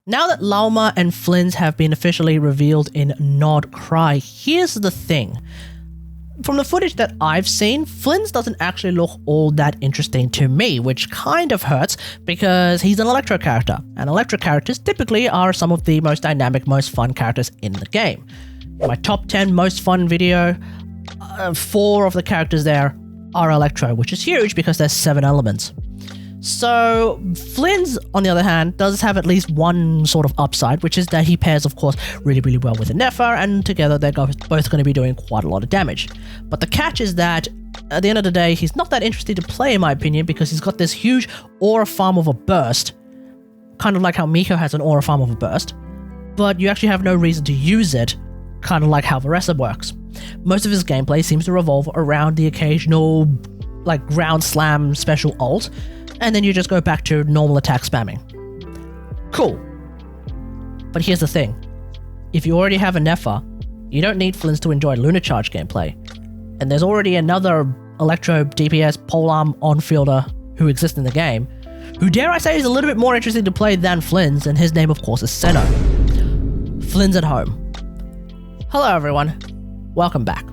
Now that Lauma and Flins have been officially revealed in Nod Krai, here's the thing. From the footage that I've seen, Flins doesn't actually look all that interesting to me, which kind of hurts because he's an Electro character, and Electro characters typically are some of the most dynamic, most fun characters in the game. In my top 10 most fun video, 4 of the characters there are Electro, which is huge because there's 7 elements. So Flins, on the other hand, does have at least one sort of upside, which is that he pairs, of course, really well with Ineffa, and together they're both going to be doing quite a lot of damage. But the catch is that, at the end of the day, he's not that interesting to play, in my opinion, because he's got this huge aura farm of a burst, kind of like how Miko has an aura farm of a burst, but you actually have no reason to use it, kind of like how Varessa works. Most of his gameplay seems to revolve around the occasional, like, ground slam special ult, and then you just go back to normal attack spamming. Cool. But here's the thing. If you already have Ineffa, you don't need Flins to enjoy Lunar Charged gameplay. And there's already another Electro DPS polearm on-fielder who exists in the game, who, dare I say, is a little bit more interesting to play than Flins, and his name, of course, is Senno. Flins at Home. Hello, everyone. Welcome back.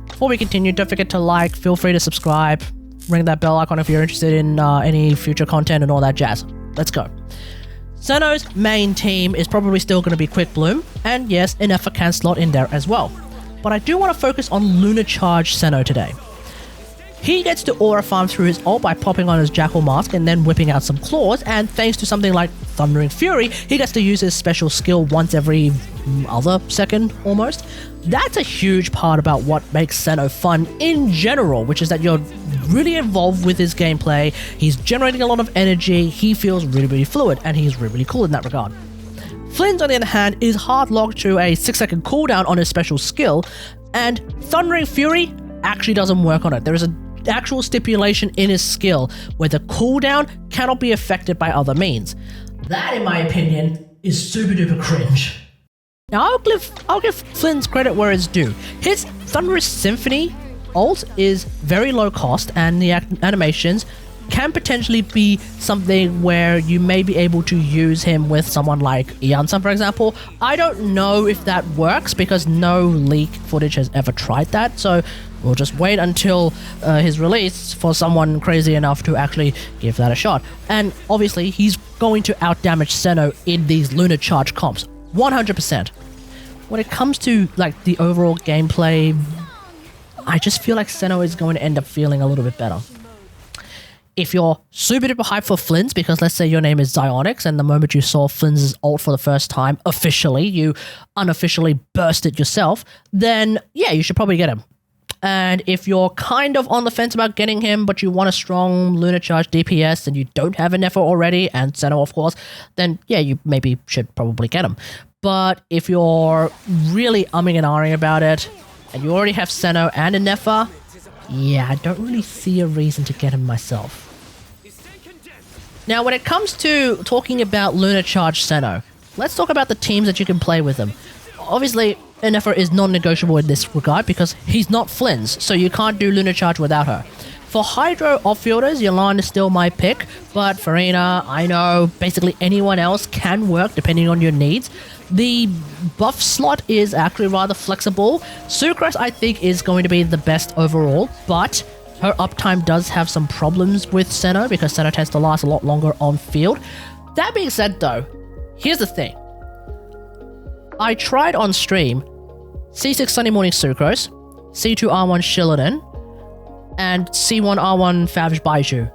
Before we continue, don't forget to like, feel free to subscribe, ring that bell icon if you're interested in any future content and all that jazz. Let's go. Senno's main team is probably still going to be Quick Bloom, and yes, Ineffa can slot in there as well. But I do want to focus on Lunar Charged Senno today. He gets to aura farm through his ult by popping on his Jackal mask and then whipping out some claws, and thanks to something like Thundering Fury, he gets to use his special skill once every other second, almost. That's a huge part about what makes Senno fun in general, which is that you're really involved with his gameplay, he's generating a lot of energy, he feels really fluid, and he's really cool in that regard. Flins, on the other hand, is hard-locked to a 6-second cooldown on his special skill, and Thundering Fury actually doesn't work on it. There is an actual stipulation in his skill where the cooldown cannot be affected by other means. That, in my opinion, is super duper cringe. Now, I'll give Flins credit where it's due. His Thunderous Symphony ult is very low cost, and the animations can potentially be something where you may be able to use him with someone like Yansan, for example. I don't know if that works because no leak footage has ever tried that, so we'll just wait until his release for someone crazy enough to actually give that a shot. And obviously, he's going to outdamage Senno in these Lunar Charged comps, 100%. When it comes to like the overall gameplay, I just feel like Senno is going to end up feeling a little bit better. If you're super duper hyped for Flins, because let's say your name is Zyonix, and the moment you saw Flins' ult for the first time, officially, you unofficially burst it yourself, then yeah, you should probably get him. And if you're kind of on the fence about getting him, but you want a strong Lunar Charged DPS and you don't have Ineffa already, and Senno of course, then yeah, you maybe should probably get him. But if you're really umming and ahhing about it, and you already have Senno and Ineffa, yeah, I don't really see a reason to get him myself. Now, when it comes to talking about Lunar Charged Senno, let's talk about the teams that you can play with him. Obviously, Ineffa is non-negotiable in this regard because he's not Flins, so you can't do Lunar Charge without her. For Hydro offfielders, Yolan is still my pick, but Farina, I know, basically anyone else can work depending on your needs. The buff slot is actually rather flexible. Sucrose, I think, is going to be the best overall, but her uptime does have some problems with Senno because Senno tends to last a lot longer on field. That being said, though, here's the thing. I tried on stream C6 Sunny Morning Sucrose, C2R1 Shilladin, and C1R1 Favage Baiju.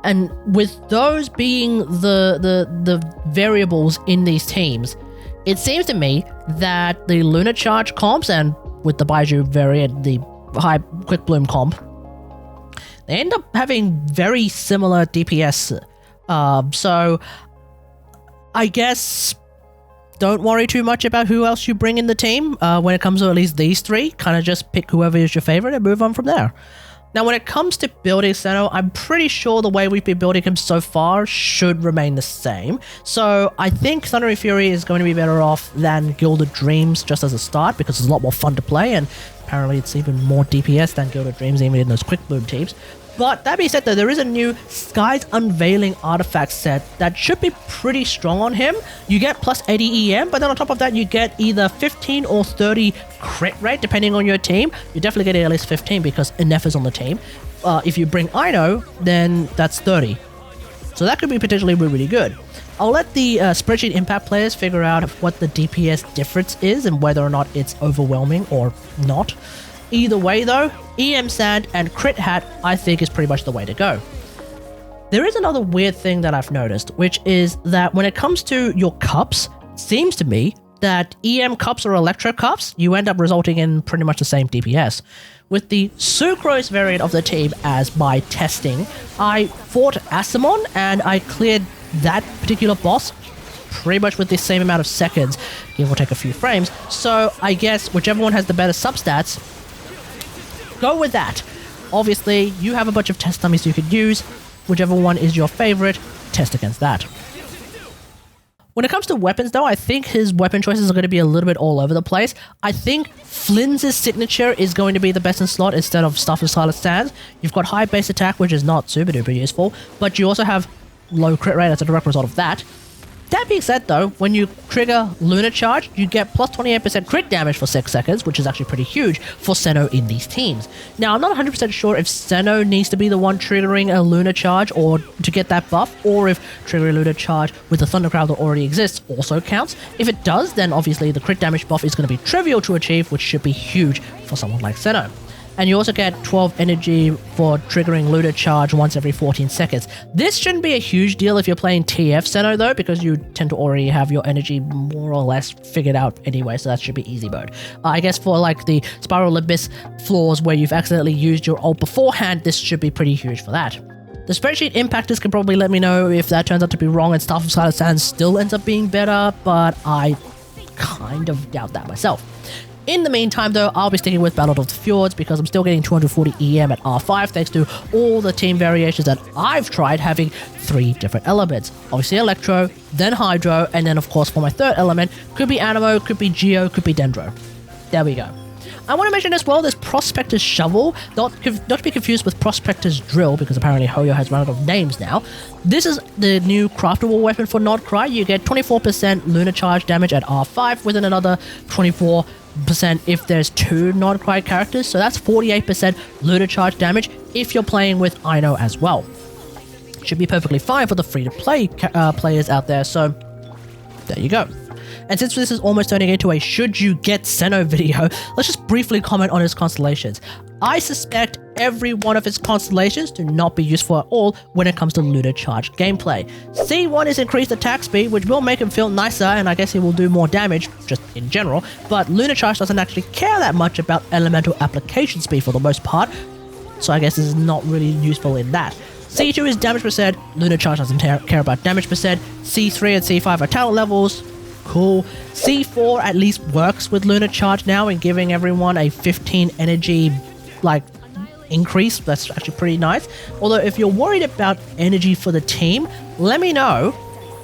And with those being the variables in these teams, it seems to me that the Lunar Charge comps, and with the Baiju variant, the high Quick Bloom comp, they end up having very similar DPS. So I guess don't worry too much about who else you bring in the team when it comes to at least these three. Kind of just pick whoever is your favorite and move on from there. Now, when it comes to building Senno, I'm pretty sure the way we've been building him so far should remain the same. So I think Thundering Fury is going to be better off than Gilded Dreams just as a start because it's a lot more fun to play, and apparently it's even more DPS than Gilded Dreams even in those Quick Bloom teams. But that being said though, there is a new Sky's Unveiling artifact set that should be pretty strong on him. You get plus 80 EM, but then on top of that you get either 15 or 30 crit rate depending on your team. You're definitely getting at least 15 because Ineffa's on the team. If you bring Ino, then that's 30. So that could be potentially really good. I'll let the spreadsheet impact players figure out what the DPS difference is and whether or not it's overwhelming or not. Either way though, EM Sand and Crit Hat I think is pretty much the way to go. There is another weird thing that I've noticed, which is that when it comes to your cups, it seems to me that EM cups or Electro cups, you end up resulting in pretty much the same DPS. With the Sucrose variant of the team as my testing, I fought Asimon and I cleared that particular boss pretty much with the same amount of seconds, give or take a few frames. So I guess whichever one has the better substats, go with that. Obviously, you have a bunch of test dummies you could use. Whichever one is your favorite, test against that. When it comes to weapons though, I think his weapon choices are going to be a little bit all over the place. I think Flins' signature is going to be the best in slot instead of stuff with Silent Sands. You've got high base attack, which is not super duper useful, but you also have low crit rate as a direct result of that. That being said though, when you trigger Lunar Charged, you get plus 28% crit damage for 6 seconds, which is actually pretty huge for Senno in these teams. Now, I'm not 100% sure if Senno needs to be the one triggering a Lunar Charge or to get that buff, or if triggering Lunar Charge with the Thundercloud that already exists also counts. If it does, then obviously the crit damage buff is going to be trivial to achieve, which should be huge for someone like Senno. And you also get 12 energy for triggering Lunar Charge once every 14 seconds. This shouldn't be a huge deal if you're playing TF Senno though, because you tend to already have your energy more or less figured out anyway, so that should be easy mode. I guess for like the Spiral Abyss floors where you've accidentally used your ult beforehand, this should be pretty huge for that. The spreadsheet impactors can probably let me know if that turns out to be wrong and Staff of Silent Sands still ends up being better, but I kind of doubt that myself. In the meantime though, I'll be sticking with Battle of the Fjords because I'm still getting 240 EM at R5 thanks to all the team variations that I've tried having 3 different elements. Obviously Electro, then Hydro, and then of course for my 3rd element, could be Anemo, could be Geo, could be Dendro. There we go. I want to mention as well this Prospector's Shovel, not to be confused with Prospector's Drill, because apparently Hoyo has run out of names now. This is the new craftable weapon for Nod Krai. You get 24% Lunar Charge damage at R5 with another 24% if there's 2 Nod Krai characters, so that's 48% Lunar Charge damage if you're playing with Ino as well. Should be perfectly fine for the free-to-play players out there, so there you go. And since this is almost turning into a should you get Senno video, let's just briefly comment on his constellations. I suspect every one of his constellations to not be useful at all when it comes to Lunar Charge gameplay. C1 is increased attack speed, which will make him feel nicer, and I guess he will do more damage, just in general, but Lunar Charge doesn't actually care that much about elemental application speed for the most part, so I guess this is not really useful in that. C2 is damage percent, Lunar Charge doesn't care about damage percent, C3 and C5 are talent levels, cool. C4 at least works with Lunar Charge now and giving everyone a 15 energy increase. That's actually pretty nice. Although if you're worried about energy for the team, let me know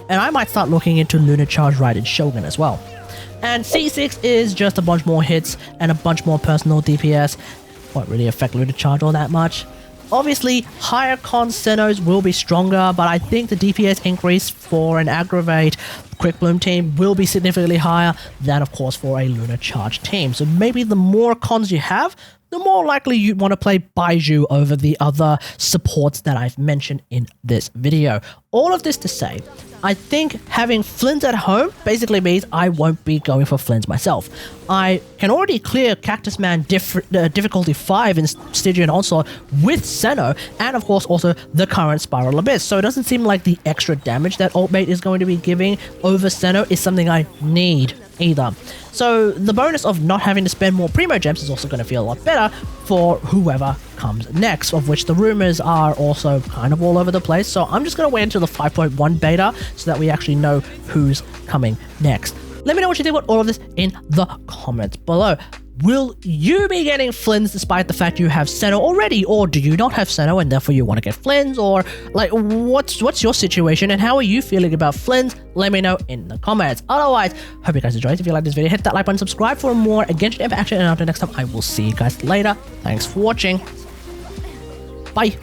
and I might start looking into Lunar Charge Ride in Shogun as well. And C6 is just a bunch more hits and a bunch more personal DPS. Won't really affect Lunar Charge all that much. Obviously, higher con Sennos will be stronger, but I think the DPS increase for an Aggravate Quick Bloom team will be significantly higher than, of course, for a Lunar Charge team. So maybe the more cons you have, the more likely you want to play Baiju over the other supports that I've mentioned in this video. All of this to say, I think having Flins at home basically means I won't be going for Flins myself. I can already clear Cactus Man difficulty 5 in Stygian Onslaught with Senno, and of course also the current Spiral Abyss, so it doesn't seem like the extra damage that Ultimate is going to be giving over Senno is something I need either. So the bonus of not having to spend more Primo Gems is also going to feel a lot better for whoever comes next, of which the rumors are also kind of all over the place. So I'm just going to wait until the 5.1 beta so that we actually know who's coming next. Let me know what you think about all of this in the comments below. Will you be getting Flins despite the fact you have Senno already, or do you not have Senno and therefore you want to get Flins, or like what's your situation and how are you feeling about Flins? Let me know in the comments. Otherwise, hope you guys enjoyed. If you like this video, hit that like button, subscribe for more Genshin Ineffa action, and until next time, I will see you guys later. Thanks for watching. Bye.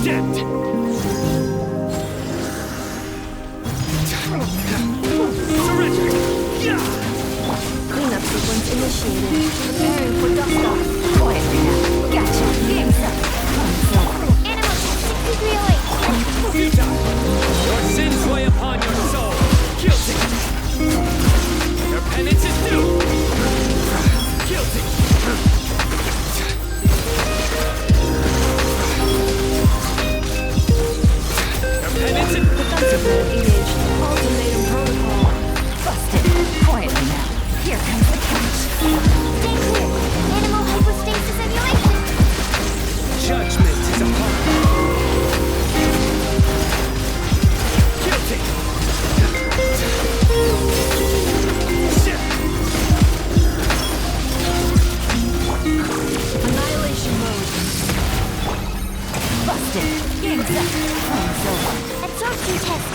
condemned! Surrender! Cleanup sequence initiated. Preparing for dust off. Quietly now. Gotcha. Game's up. Animal check 6308. Your sins weigh upon your soul. Guilty! Your penance is due! Guilty! Your penance is... Defensive mode engaged. Ultimatum protocol. Busted. Quietly now. Here comes the catch. Stay clear. Animal hypostasis emulation. Judgment is upon you. Guilty! Shit! Annihilation mode. Busted. Game's up. Game's over. Absorption test.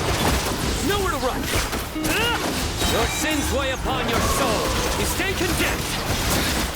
Nowhere to run! Your sins weigh upon your soul. You stay condemned!